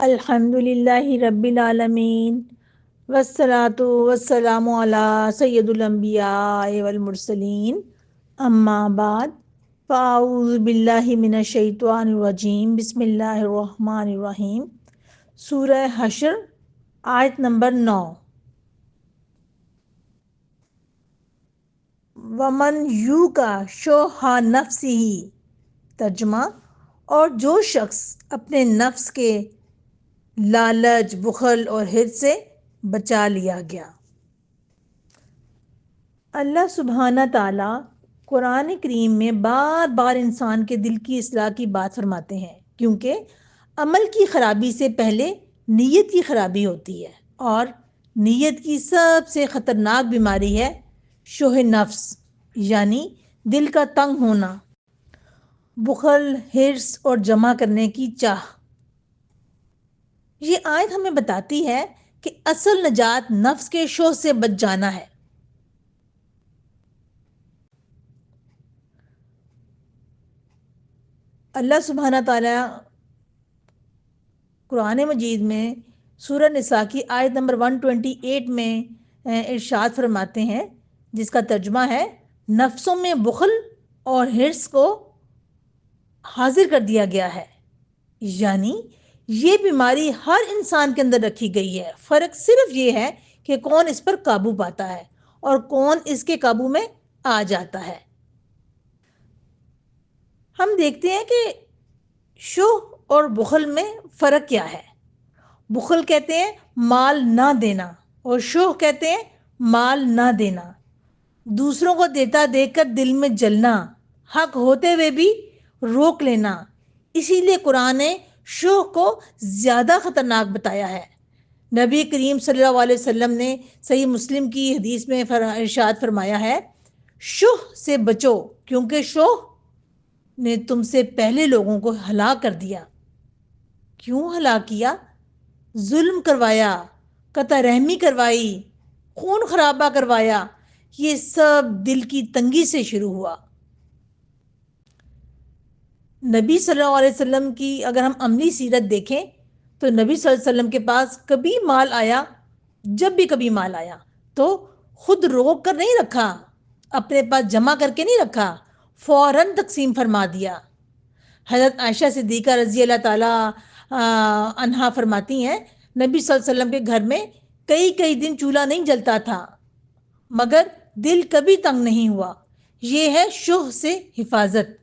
الحمدللہ رب العالمین والصلاة والسلام علی سید الانبیاء والمرسلین اما بعد فاعوذ باللہ من الشیطان الرجیم بسم اللہ الرحمن الرحیم سورہ حشر آیت نمبر 9 ومن یوقع شح نفسہ ترجمہ اور جو شخص اپنے نفس کے لالچ بخل اور حرص سے بچا لیا گیا۔ اللہ سبحانہ تعالیٰ قرآن کریم میں بار بار انسان کے دل کی اصلاح کی بات فرماتے ہیں، کیونکہ عمل کی خرابی سے پہلے نیت کی خرابی ہوتی ہے، اور نیت کی سب سے خطرناک بیماری ہے شح نفس، یعنی دل کا تنگ ہونا، بخل، حرص اور جمع کرنے کی چاہ۔ یہ آیت ہمیں بتاتی ہے کہ اصل نجات نفس کے شوہ سے بچ جانا ہے۔ اللہ سبحانہ تعالیٰ قرآن مجید میں سورہ نساء کی آیت نمبر 128 میں ارشاد فرماتے ہیں، جس کا ترجمہ ہے نفسوں میں بخل اور حرص کو حاضر کر دیا گیا ہے، یعنی یہ بیماری ہر انسان کے اندر رکھی گئی ہے، فرق صرف یہ ہے کہ کون اس پر قابو پاتا ہے اور کون اس کے قابو میں آ جاتا ہے۔ ہم دیکھتے ہیں کہ شح اور بخل میں فرق کیا ہے۔ بخل کہتے ہیں مال نہ دینا، اور شح کہتے ہیں مال نہ دینا، دوسروں کو دیتا دیکھ کر دل میں جلنا، حق ہوتے ہوئے بھی روک لینا۔ اسی لیے قرآن نے شح کو زیادہ خطرناک بتایا ہے۔ نبی کریم صلی اللہ علیہ وسلم نے صحیح مسلم کی حدیث میں ارشاد فرمایا ہے، شح سے بچو کیونکہ شح نے تم سے پہلے لوگوں کو ہلاک کر دیا۔ کیوں ہلاک کیا؟ ظلم کروایا، قطع رحمی کروائی، خون خرابہ کروایا۔ یہ سب دل کی تنگی سے شروع ہوا۔ نبی صلی اللہ علیہ وسلم کی اگر ہم عملی سیرت دیکھیں تو نبی صلی اللہ علیہ وسلم کے پاس کبھی مال آیا، جب بھی کبھی مال آیا تو خود روک کر نہیں رکھا، اپنے پاس جمع کر کے نہیں رکھا، فوراً تقسیم فرما دیا۔ حضرت عائشہ صدیقہ رضی اللہ تعالیٰ عنہا فرماتی ہیں، نبی صلی اللہ علیہ وسلم کے گھر میں کئی دن چولہا نہیں جلتا تھا مگر دل کبھی تنگ نہیں ہوا۔ یہ ہے شح سے حفاظت۔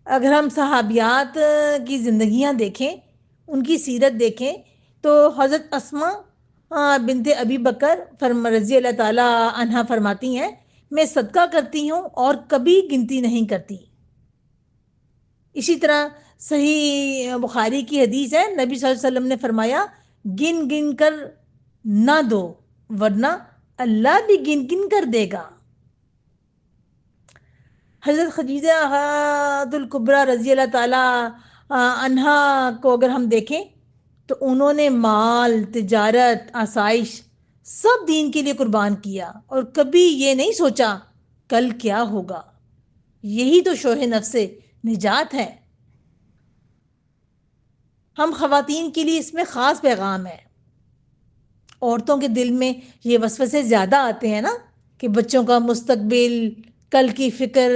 اگر ہم صحابیات کی زندگیاں دیکھیں، ان کی سیرت دیکھیں، تو حضرت اسماء بنت ابی بکر رضی اللہ تعالیٰ عنہا فرماتی ہیں، میں صدقہ کرتی ہوں اور کبھی گنتی نہیں کرتی۔ اسی طرح صحیح بخاری کی حدیث ہے، نبی صلی اللہ علیہ وسلم نے فرمایا، گن گن کر نہ دو ورنہ اللہ بھی گن گن کر دے گا۔ حضرت خدیجہ الکبریٰ رضی اللہ تعالیٰ عنہا کو اگر ہم دیکھیں تو انہوں نے مال، تجارت، آسائش سب دین کے لیے قربان کیا اور کبھی یہ نہیں سوچا کل کیا ہوگا۔ یہی تو شوہ نفس سے نجات ہے۔ ہم خواتین کے لیے اس میں خاص پیغام ہے۔ عورتوں کے دل میں یہ وسوسے زیادہ آتے ہیں نا، کہ بچوں کا مستقبل، کل کی فکر،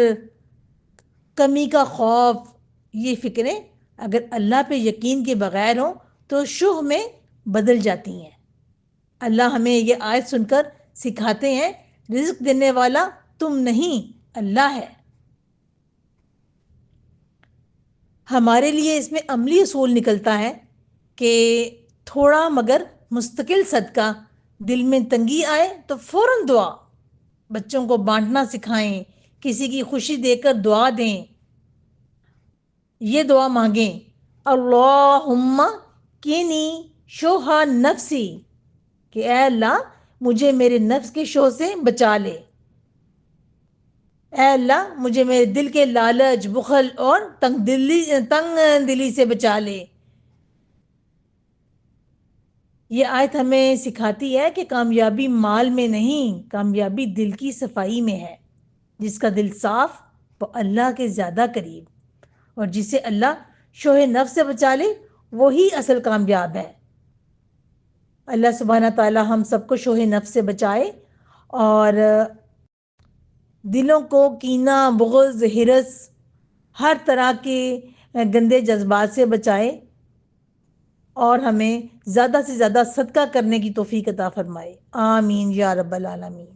کمی کا خوف۔ یہ فکریں اگر اللہ پہ یقین کے بغیر ہوں تو شح میں بدل جاتی ہیں۔ اللہ ہمیں یہ آیت سن کر سکھاتے ہیں، رزق دینے والا تم نہیں، اللہ ہے۔ ہمارے لیے اس میں عملی اصول نکلتا ہے کہ تھوڑا مگر مستقل صدقہ، دل میں تنگی آئے تو فوراً دعا، بچوں کو بانٹنا سکھائیں، کسی کی خوشی دے کر دعا دیں، یہ دعا مانگیں، اللہم قنی شح نفسی، کہ اے اللہ مجھے میرے نفس کے شوہ سے بچا لے، اے اللہ مجھے میرے دل کے لالچ، بخل اور تنگ دلی سے بچا لے۔ یہ آیت ہمیں سکھاتی ہے کہ کامیابی مال میں نہیں، کامیابی دل کی صفائی میں ہے۔ جس کا دل صاف وہ اللہ کے زیادہ قریب، اور جسے اللہ شوہ نفس سے بچا لے وہی اصل کامیاب ہے۔ اللہ سبحانہ تعالی ہم سب کو شوہ نفس سے بچائے اور دلوں کو کینہ، بغض، ہرس، ہر طرح کے گندے جذبات سے بچائے اور ہمیں زیادہ سے زیادہ صدقہ کرنے کی توفیق عطا فرمائے۔ آمین یا رب العالمین۔